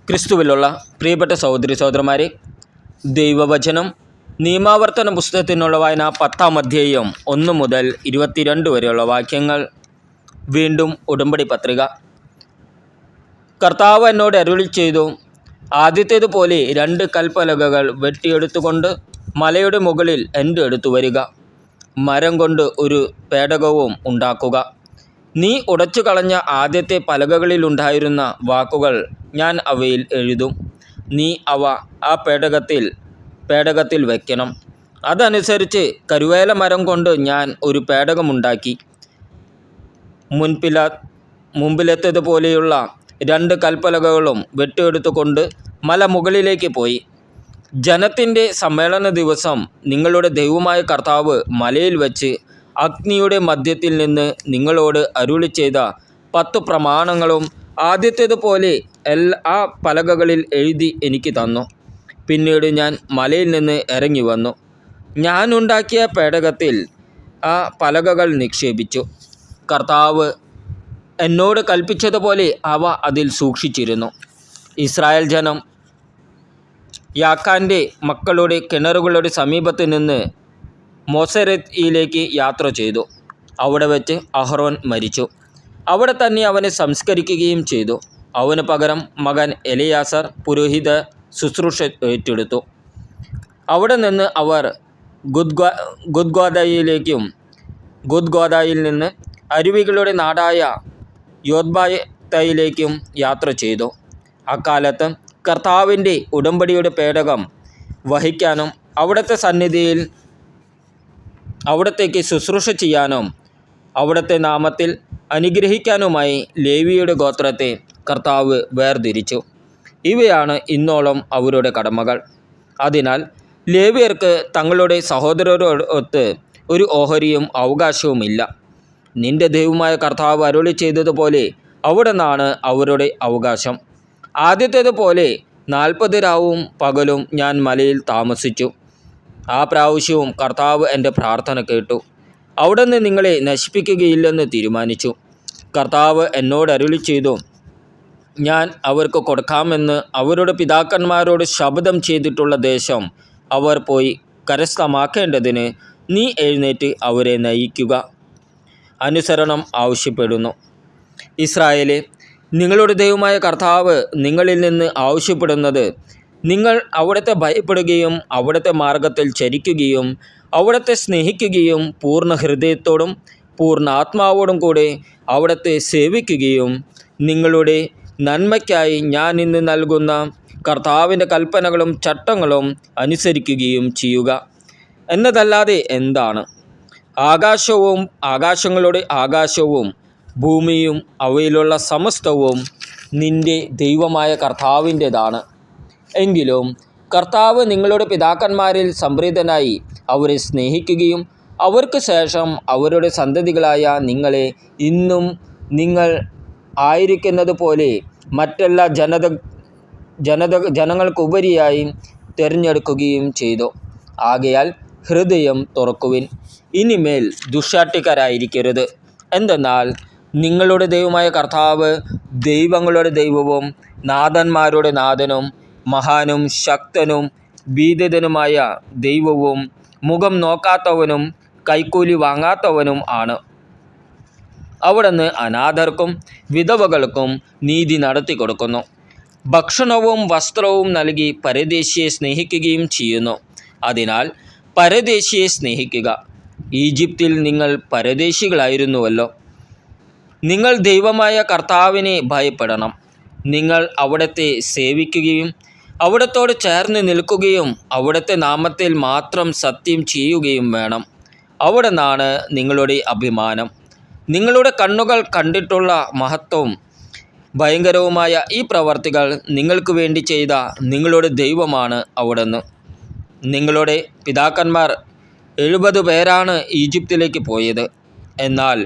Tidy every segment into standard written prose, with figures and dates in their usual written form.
ക്രിസ്തുവിലുള്ള പ്രിയപ്പെട്ട സഹോദരി സഹോദരന്മാരെ, ദൈവവചനം നിയമാവർത്തന പുസ്തകത്തിനുള്ള വായന 10-ാം അധ്യായം 1 മുതൽ 22 വരെയുള്ള വാക്യങ്ങൾ. വീണ്ടും ഉടമ്പടി പത്രിക. കർത്താവ് എന്നോട് അരുളി ചെയ്തു, ആദ്യത്തേതുപോലെ 2 കൽപ്പലകകൾ വെട്ടിയെടുത്തുകൊണ്ട് മലയുടെ മുകളിൽ എൻ്റെ അടുത്ത് വരിക. മരം കൊണ്ട് ഒരു പേടകവും ഉണ്ടാക്കുക. നീ ഉടച്ചു കളഞ്ഞ ആദ്യത്തെ പലകകളിലുണ്ടായിരുന്ന വാക്കുകൾ ഞാൻ അവയിൽ എഴുതും. നീ അവ ആ പേടകത്തിൽ വയ്ക്കണം. അതനുസരിച്ച് കരുവേല മരം കൊണ്ട് ഞാൻ ഒരു പേടകമുണ്ടാക്കി. മുമ്പിലത്തേതുപോലെയുള്ള 2 കൽപ്പലകകളും വെട്ടിയെടുത്തുകൊണ്ട് മല മുകളിലേക്ക് പോയി. ജനത്തിൻ്റെ സമ്മേളന ദിവസം നിങ്ങളുടെ ദൈവമായ കർത്താവ് മലയിൽ വച്ച് അഗ്നിയുടെ മധ്യത്തിൽ നിന്ന് നിങ്ങളോട് അരുളി ചെയ്ത 10 പ്രമാണങ്ങളും ആദ്യത്തേതുപോലെ ആ പലകകളിൽ എഴുതി എനിക്ക് തന്നു. പിന്നീട് ഞാൻ മലയിൽ നിന്ന് ഇറങ്ങി വന്നു. ഞാൻ ഉണ്ടാക്കിയ പേടകത്തിൽ ആ പലകകൾ നിക്ഷേപിച്ചു. കർത്താവ് എന്നോട് കൽപ്പിച്ചതുപോലെ അവ അതിൽ സൂക്ഷിച്ചിരുന്നു. ഇസ്രായേൽ ജനം യാക്കാൻ്റെ മക്കളുടെ കിണറുകളുടെ സമീപത്ത് നിന്ന് മോസെരത്തിലേക്ക് യാത്ര ചെയ്തു. അവിടെ വെച്ച് അഹ്റോൻ മരിച്ചു. അവിടെ തന്നെ അവനെ സംസ്കരിക്കുകയും ചെയ്തു. അവന് പകരം മകൻ എലെയാസർ പുരോഹിത ശുശ്രൂഷ ഏറ്റെടുത്തു. അവിടെ നിന്ന് അവർ ഗുദ്ഗോദയിൽ നിന്ന് അരുവികളുടെ നാടായ യോത്ബായയിലേക്കും യാത്ര ചെയ്തു. അക്കാലത്ത് കർത്താവിൻ്റെ ഉടമ്പടിയുടെ പേടകം വഹിക്കാനും അവിടുത്തെ സന്നിധിയിൽ അവിടത്തേക്ക് ശുശ്രൂഷ ചെയ്യാനും അവിടുത്തെ നാമത്തിൽ അനുഗ്രഹിക്കാനുമായി ലേവിയുടെ ഗോത്രത്തെ കർത്താവ് വേർതിരിച്ചു. ഇവയാണ് ഇന്നോളം അവരുടെ കടമകൾ. അതിനാൽ ലേവിയർക്ക് തങ്ങളുടെ സഹോദരരോടൊത്ത് ഒരു ഓഹരിയും അവകാശവുമില്ല. നിന്റെ ദൈവമായ കർത്താവ് അരുളി ചെയ്തതുപോലെ അവിടെ നിന്നാണ് അവരുടെ അവകാശം. ആദ്യത്തേതുപോലെ 40 രാവും പകലും ഞാൻ മലയിൽ താമസിച്ചു. ആ പ്രാവശ്യവും കർത്താവ് എൻ്റെ പ്രാർത്ഥന കേട്ടു. അവിടുന്ന് നിങ്ങളെ നശിപ്പിക്കുകയില്ലെന്ന് തീരുമാനിച്ചു. കർത്താവ് എന്നോട് അരുളി ചെയ്തു, ഞാൻ അവർക്ക് കൊടുക്കാമെന്ന് അവരുടെ പിതാക്കന്മാരോട് ശപഥം ചെയ്തിട്ടുള്ള ദേശം അവർ പോയി കരസ്ഥമാക്കേണ്ടതിന് നീ എഴുന്നേറ്റ് അവരെ നയിക്കുക. അനുസരണം ആവശ്യപ്പെടുന്നു. ഇസ്രായേലേ, നിങ്ങളുടെ ദൈവമായ കർത്താവ് നിങ്ങളിൽ നിന്ന് ആവശ്യപ്പെടുന്നത് നിങ്ങൾ അവിടുത്തെ ഭയപ്പെടുകയും അവിടുത്തെ മാർഗത്തിൽ ചരിക്കുകയും അവിടുത്തെ സ്നേഹിക്കുകയും പൂർണ്ണ ഹൃദയത്തോടും പൂർണ്ണ ആത്മാവോടും കൂടെ അവിടുത്തെ സേവിക്കുകയും നിങ്ങളുടെ നന്മയ്ക്കായി ഞാൻ ഇന്ന് നൽകുന്ന കർത്താവിൻ്റെ കൽപ്പനകളും ചട്ടങ്ങളും അനുസരിക്കുകയും ചെയ്യുക എന്നതല്ലാതെ എന്താണ്? ആകാശവും ആകാശങ്ങളുടെ ആകാശവും ഭൂമിയും അവയിലുള്ള സമസ്തവും നിൻ്റെ ദൈവമായ കർത്താവിൻ്റെതാണ്. എങ്കിലും കർത്താവ് നിങ്ങളുടെ പിതാക്കന്മാരിൽ സംപ്രീതനായി അവരെ സ്നേഹിക്കുകയും അവർക്ക് ശേഷം അവരുടെ സന്തതികളായ നിങ്ങളെ ഇന്നും നിങ്ങൾ ആയിരിക്കുന്നത് പോലെ മറ്റെല്ലാ ജനങ്ങൾക്കുപരിയായി തിരഞ്ഞെടുക്കുകയും ചെയ്തു. ആകയാൽ ഹൃദയം തുറക്കുവിൻ, ഇനിമേൽ ദുശ്ശാഠ്യക്കാരായിരിക്കരുത്. എന്തെന്നാൽ നിങ്ങളുടെ ദൈവമായ കർത്താവ് ദൈവങ്ങളുടെ ദൈവവും നാഥന്മാരുടെ നാഥനും മഹാനും ശക്തനും ഭീതിതനുമായ ദൈവവും മുഖം നോക്കാത്തവനും കൈക്കൂലി വാങ്ങാത്തവനും ആണ്. അവിടുന്ന് അനാഥർക്കും വിധവകൾക്കും നീതി നടത്തി കൊടുക്കുന്നു. ഭക്ഷണവും വസ്ത്രവും നൽകി പരദേശിയെ സ്നേഹിക്കുകയും ചെയ്യുന്നു. അതിനാൽ പരദേശിയെ സ്നേഹിക്കുക. ഈജിപ്തിൽ നിങ്ങൾ പരദേശികളായിരുന്നുവല്ലോ. നിങ്ങൾ ദൈവമായ കർത്താവിനെ ഭയപ്പെടണം. നിങ്ങൾ അവിടുത്തെ സേവിക്കുകയും അവിടുത്തോട് ചേർന്ന് നിൽക്കുകയും അവിടുത്തെ നാമത്തിൽ മാത്രം സത്യം ചെയ്യുകയും വേണം. അവിടെ നിന്നാണ് നിങ്ങളുടെ അഭിമാനം. നിങ്ങളുടെ കണ്ണുകൾ കണ്ടിട്ടുള്ള മഹത്വവും ഭയങ്കരവുമായ ഈ പ്രവർത്തികൾ നിങ്ങൾക്ക് വേണ്ടി ചെയ്ത നിങ്ങളുടെ ദൈവമാണ് അവിടുന്ന്. നിങ്ങളുടെ പിതാക്കന്മാർ 70 പേരാണ് ഈജിപ്തിലേക്ക് പോയത്. എന്നാൽ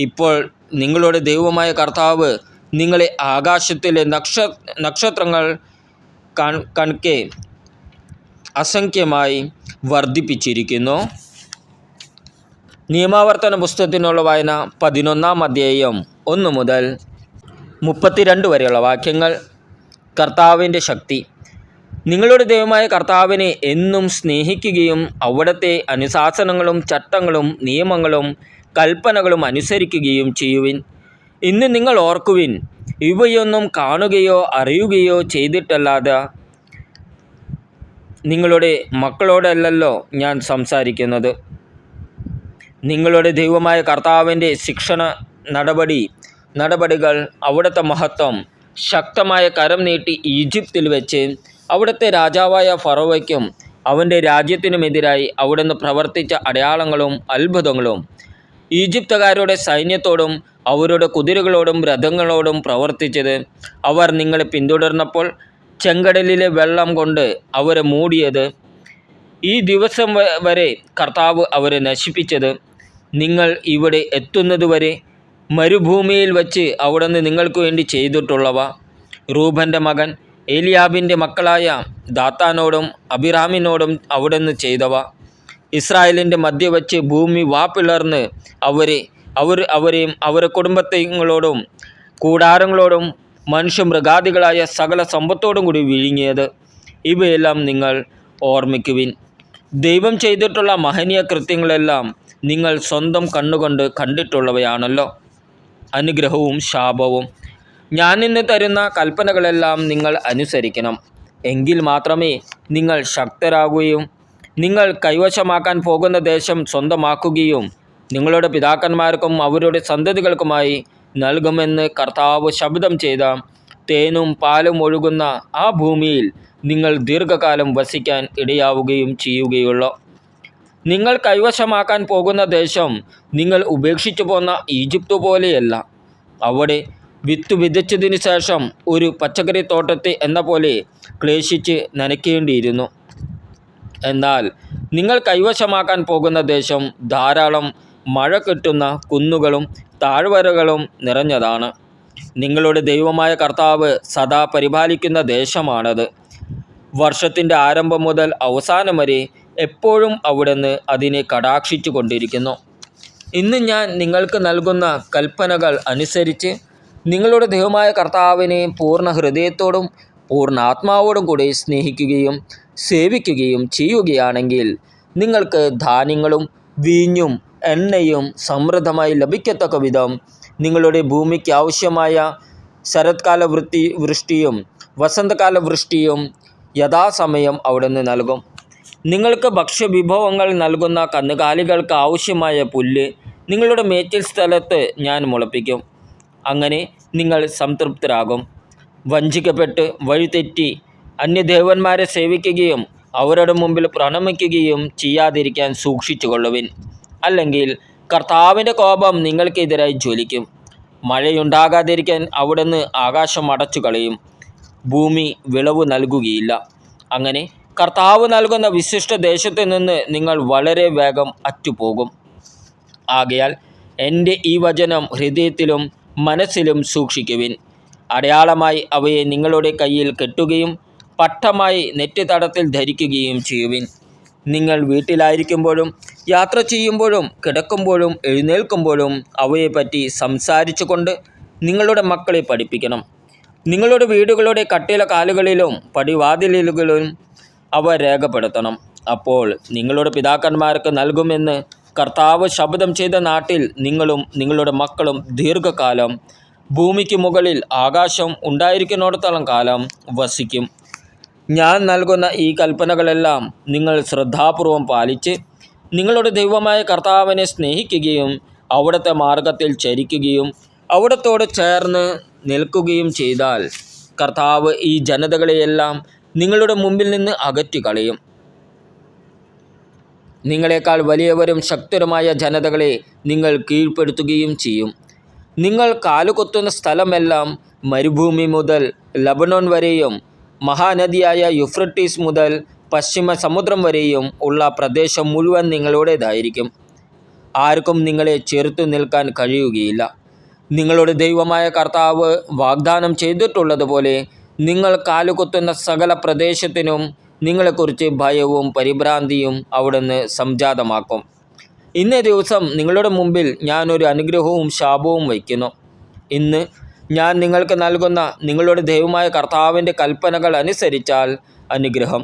ഇപ്പോൾ നിങ്ങളുടെ ദൈവമായ കർത്താവ് നിങ്ങളെ ആകാശത്തിലെ നക്ഷത്രങ്ങൾ കണക്കെ അസംഖ്യമായി വർദ്ധിപ്പിച്ചിരിക്കുന്നു. നിയമാവർത്തന പുസ്തകത്തിനുള്ള വായന 11-ാം അധ്യായം 1 മുതൽ 32 വരെയുള്ള വാക്യങ്ങൾ. കർത്താവിൻ്റെ ശക്തി. നിങ്ങളുടെ ദൈവമായ കർത്താവിനെ എന്നും സ്നേഹിക്കുകയും അവിടുത്തെ അനുശാസനങ്ങളും ചട്ടങ്ങളും നിയമങ്ങളും കൽപ്പനകളും അനുസരിക്കുകയും ചെയ്യുവിൻ. ഇന്ന് നിങ്ങൾ ഓർക്കുവിൻ, ഇവയൊന്നും കാണുകയോ അറിയുകയോ ചെയ്തിട്ടല്ലാതെ നിങ്ങളുടെ മക്കളോടല്ലല്ലോ ഞാൻ സംസാരിക്കുന്നത്. നിങ്ങളുടെ ദൈവമായ കർത്താവിൻ്റെ ശിക്ഷണ നടപടികൾ, അവിടുത്തെ മഹത്വം, ശക്തമായ കരം നീട്ടി ഈജിപ്തിൽ വെച്ച് അവിടുത്തെ രാജാവായ ഫറവോയ്ക്കും അവൻ്റെ രാജ്യത്തിനുമെതിരായി അവിടുന്ന് പ്രവർത്തിച്ച അടയാളങ്ങളും അത്ഭുതങ്ങളും, ഈജിപ്തുകാരുടെ സൈന്യത്തോടും അവരുടെ കുതിരകളോടും രഥങ്ങളോടും പ്രവർത്തിച്ചത്, അവർ നിങ്ങളെ പിന്തുടർന്നപ്പോൾ ചെങ്കടലിലെ വെള്ളം കൊണ്ട് അവരെ മൂടിയത്, ഈ ദിവസം വരെ കർത്താവ് അവരെ നശിപ്പിച്ചത്, നിങ്ങൾ ഇവിടെ എത്തുന്നതുവരെ മരുഭൂമിയിൽ വച്ച് അവിടുന്ന് നിങ്ങൾക്ക് വേണ്ടി ചെയ്തിട്ടുള്ളവ, റൂബൻ്റെ മകൻ ഏലിയാബിൻ്റെ മക്കളായ ദാത്താനോടും അബിറാമിനോടും അവിടുന്ന് ചെയ്തവ, ഇസ്രായേലിൻ്റെ മധ്യ വച്ച് ഭൂമി വാപ്പിളർന്ന് അവരെയും അവരുടെ കുടുംബങ്ങളോടും കൂടാരങ്ങളോടും മനുഷ്യമൃഗാദികളായ സകല സമ്പത്തോടും കൂടി വിഴുങ്ങിയത്, ഇവയെല്ലാം നിങ്ങൾ ഓർമ്മിക്കുവിൻ. ദൈവം ചെയ്തിട്ടുള്ള മഹനീയ കൃത്യങ്ങളെല്ലാം നിങ്ങൾ സ്വന്തം കണ്ണുകൊണ്ട് കണ്ടിട്ടുള്ളവയാണല്ലോ. അനുഗ്രഹവും ശാപവും. ഞാനിന്ന് തരുന്ന കൽപ്പനകളെല്ലാം നിങ്ങൾ അനുസരിക്കണം. എങ്കിൽ മാത്രമേ നിങ്ങൾ ശക്തരാകുകയും നിങ്ങൾ കൈവശമാക്കാൻ പോകുന്ന ദേശം സ്വന്തമാക്കുകയും നിങ്ങളുടെ പിതാക്കന്മാർക്കും അവരുടെ സന്തതികൾക്കുമായി നൽകുമെന്ന് കർത്താവ് ശപഥം ചെയ്ത തേനും പാലും ഒഴുകുന്ന ആ ഭൂമിയിൽ നിങ്ങൾ ദീർഘകാലം വസിക്കാൻ ഇടയാവുകയും ചെയ്യുകയുള്ളൂ. നിങ്ങൾ കൈവശമാക്കാൻ പോകുന്ന ദേശം നിങ്ങൾ ഉപേക്ഷിച്ചു പോന്ന ഈജിപ്ത് പോലെയല്ല. അവിടെ വിത്ത് വിതച്ചതിനു ശേഷം ഒരു പച്ചക്കറിത്തോട്ടത്തെ എന്ന പോലെ ക്ലേശിച്ച് നനയ്ക്കേണ്ടിയിരുന്നു. എന്നാൽ നിങ്ങൾ കൈവശമാക്കാൻ പോകുന്ന ദേശം ധാരാളം മഴ കിട്ടുന്ന കുന്നുകളും താഴ്വരകളും നിറഞ്ഞതാണ്. നിങ്ങളുടെ ദൈവമായ കർത്താവ് സദാ പരിപാലിക്കുന്ന ദേശമാണത്. വർഷത്തിൻ്റെ ആരംഭം മുതൽ അവസാനം വരെ എപ്പോഴും അവിടുന്ന് അതിനെ കടാക്ഷിച്ചു കൊണ്ടിരിക്കുന്നു. ഇന്ന് ഞാൻ നിങ്ങൾക്ക് നൽകുന്ന കൽപ്പനകൾ അനുസരിച്ച് നിങ്ങളുടെ ദൈവമായ കർത്താവിനെ പൂർണ്ണ ഹൃദയത്തോടും പൂർണ്ണ ആത്മാവോടും കൂടി സ്നേഹിക്കുകയും സേവിക്കുകയും ചെയ്യുകയാണെങ്കിൽ നിങ്ങൾക്ക് ധാന്യങ്ങളും വീഞ്ഞും എണ്ണയും സമൃദ്ധമായി ലഭിക്കത്തക്ക വിധം നിങ്ങളുടെ ഭൂമിക്ക് ആവശ്യമായ ശരത്കാല വൃഷ്ടിയും വസന്തകാല വൃഷ്ടിയും യഥാസമയം അവിടുന്ന് നൽകും. നിങ്ങൾക്ക് ഭക്ഷ്യവിഭവങ്ങൾ നൽകുന്ന കന്നുകാലികൾക്ക് ആവശ്യമായ പുല്ല് നിങ്ങളുടെ മേച്ചിൽ സ്ഥലത്ത് ഞാൻ മുളപ്പിക്കും. അങ്ങനെ നിങ്ങൾ സംതൃപ്തരാകും. വഞ്ചിക്കപ്പെട്ട് വഴിതെറ്റി അന്യദേവന്മാരെ സേവിക്കുകയും അവരുടെ മുമ്പിൽ പ്രണമിക്കുകയും ചെയ്യാതിരിക്കാൻ സൂക്ഷിച്ചുകൊള്ളുവിൻ. അല്ലെങ്കിൽ കർത്താവിൻ്റെ കോപം നിങ്ങൾക്കെതിരായി ജ്വലിക്കും. മഴയുണ്ടാകാതിരിക്കാൻ അവിടുന്ന് ആകാശം അടച്ചു കളയും. ഭൂമി വിളവ് നൽകുകയില്ല. അങ്ങനെ കർത്താവ് നൽകുന്ന വിശിഷ്ട ദേശത്ത് നിന്ന് നിങ്ങൾ വളരെ വേഗം അറ്റുപോകും. ആകയാൽ എൻ്റെ ഈ വചനം ഹൃദയത്തിലും മനസ്സിലും സൂക്ഷിക്കുവിൻ. അടയാളമായി അവയെ നിങ്ങളുടെ കയ്യിൽ കെട്ടുകയും പട്ടമായി നെറ്റിത്തടത്തിൽ ധരിക്കുകയും ചെയ്യുവിൻ. നിങ്ങൾ വീട്ടിലായിരിക്കുമ്പോഴും യാത്ര ചെയ്യുമ്പോഴും കിടക്കുമ്പോഴും എഴുന്നേൽക്കുമ്പോഴും അവയെപ്പറ്റി സംസാരിച്ചു കൊണ്ട് നിങ്ങളുടെ മക്കളെ പഠിപ്പിക്കണം. നിങ്ങളുടെ വീടുകളുടെ കട്ടിലക്കാലുകളിലും പടിവാതിലുകളിലും അവ രേഖപ്പെടുത്തണം. അപ്പോൾ നിങ്ങളുടെ പിതാക്കന്മാർക്ക് നൽകുമെന്ന് കർത്താവ് ശപഥം ചെയ്ത നാട്ടിൽ നിങ്ങളും നിങ്ങളുടെ മക്കളും ദീർഘകാലം ഭൂമിക്ക് മുകളിൽ ആകാശം ഉണ്ടായിരിക്കുന്നിടത്തോളം കാലം വസിക്കും. ഞാൻ നൽകുന്ന ഈ കൽപ്പനകളെല്ലാം നിങ്ങൾ ശ്രദ്ധാപൂർവം പാലിച്ച് നിങ്ങളുടെ ദൈവമായ കർത്താവിനെ സ്നേഹിക്കുകയും അവിടുത്തെ മാർഗത്തിൽ ചരിക്കുകയും അവിടുത്തോട് ചേർന്ന് നിൽക്കുകയും ചെയ്താൽ കർത്താവ് ഈ ജനതകളെയെല്ലാം നിങ്ങളുടെ മുമ്പിൽ നിന്ന് അകറ്റിക്കളയും. നിങ്ങളെക്കാൾ വലിയവരും ശക്തരുമായ ജനതകളെ നിങ്ങൾ കീഴ്പ്പെടുത്തുകയും ചെയ്യും. നിങ്ങൾ കാലുകൊത്തുന്ന സ്ഥലമെല്ലാം മരുഭൂമി മുതൽ ലബനോൻ വരെയും മഹാനദിയായ യൂഫ്രട്ടീസ് മുതൽ പശ്ചിമ സമുദ്രം വരെയും ഉള്ള പ്രദേശം മുഴുവൻ നിങ്ങളുടേതായിരിക്കും. ആർക്കും നിങ്ങളെ ചെറുത്തു നിൽക്കാൻ കഴിയുകയില്ല. നിങ്ങളുടെ ദൈവമായ കർത്താവ് വാഗ്ദാനം ചെയ്തിട്ടുള്ളതുപോലെ നിങ്ങൾ കാലുകുത്തുന്ന സകല പ്രദേശത്തിനും നിങ്ങളെക്കുറിച്ച് ഭയവും പരിഭ്രാന്തിയും അവിടുന്ന് സംജാതമാക്കും. ഇന്നേ ദിവസം നിങ്ങളുടെ മുമ്പിൽ ഞാനൊരു അനുഗ്രഹവും ശാപവും വയ്ക്കുന്നു. ഇന്ന് ഞാൻ നിങ്ങൾക്ക് നൽകുന്ന നിങ്ങളുടെ ദൈവമായ കർത്താവിൻ്റെ കൽപ്പനകൾ അനുസരിച്ചാൽ അനുഗ്രഹം.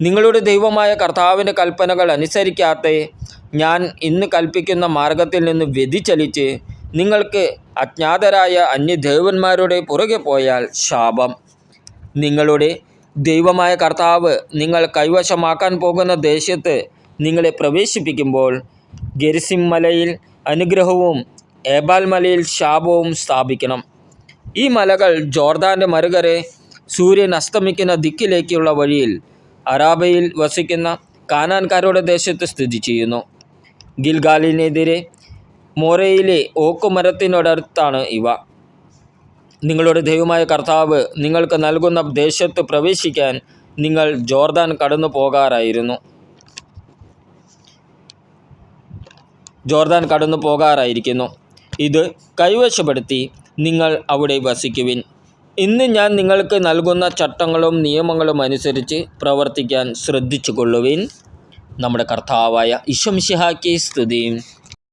നിങ്ങളുടെ ദൈവമായ കർത്താവിൻ്റെ കൽപ്പനകൾ അനുസരിക്കാത്ത ഞാൻ ഇന്ന് കൽപ്പിക്കുന്ന മാർഗത്തിൽ നിന്ന് വ്യതിചലിച്ച് നിങ്ങൾക്ക് അജ്ഞാതരായ അന്യദേവന്മാരുടെ പുറകെ പോയാൽ ശാപം. നിങ്ങളുടെ ദൈവമായ കർത്താവ് നിങ്ങൾ കൈവശമാക്കാൻ പോകുന്ന ദേശത്ത് നിങ്ങളെ പ്രവേശിപ്പിക്കുമ്പോൾ ഗെരിസിം മലയിൽ അനുഗ്രഹവും ഏബാൽ മലയിൽ ശാപവും സ്ഥാപിക്കണം. ഈ മലകൾ ജോർദാൻ്റെ മറുകരെ സൂര്യൻ അസ്തമിക്കുന്ന ദിക്കിലേക്കുള്ള വഴിയിൽ അറാബയിൽ വസിക്കുന്ന കാനാൻകാരുടെ ദേശത്ത് സ്ഥിതി ചെയ്യുന്നു. ഗിൽഗാലിനെതിരെ മോരയിലെ ഓക്കുമരത്തിനോടടുത്താണ് ഇവ. നിങ്ങളുടെ ദൈവമായ കർത്താവ് നിങ്ങൾക്ക് നൽകുന്ന ദേശത്ത് പ്രവേശിക്കാൻ നിങ്ങൾ ജോർദാൻ കടന്നു പോകാറായിരിക്കുന്നു. ഇത് കൈവശപ്പെടുത്തി നിങ്ങൾ അവിടെ വസിക്കുവിൻ. ഇന്ന് ഞാൻ നിങ്ങൾക്ക് നൽകുന്ന ചട്ടങ്ങളും നിയമങ്ങളും അനുസരിച്ച് പ്രവർത്തിക്കാൻ ശ്രദ്ധിച്ചു കൊള്ളുവിൻ. നമ്മുടെ കർത്താവായ ഈശോ മിശിഹായ്ക്ക് സ്തുതി.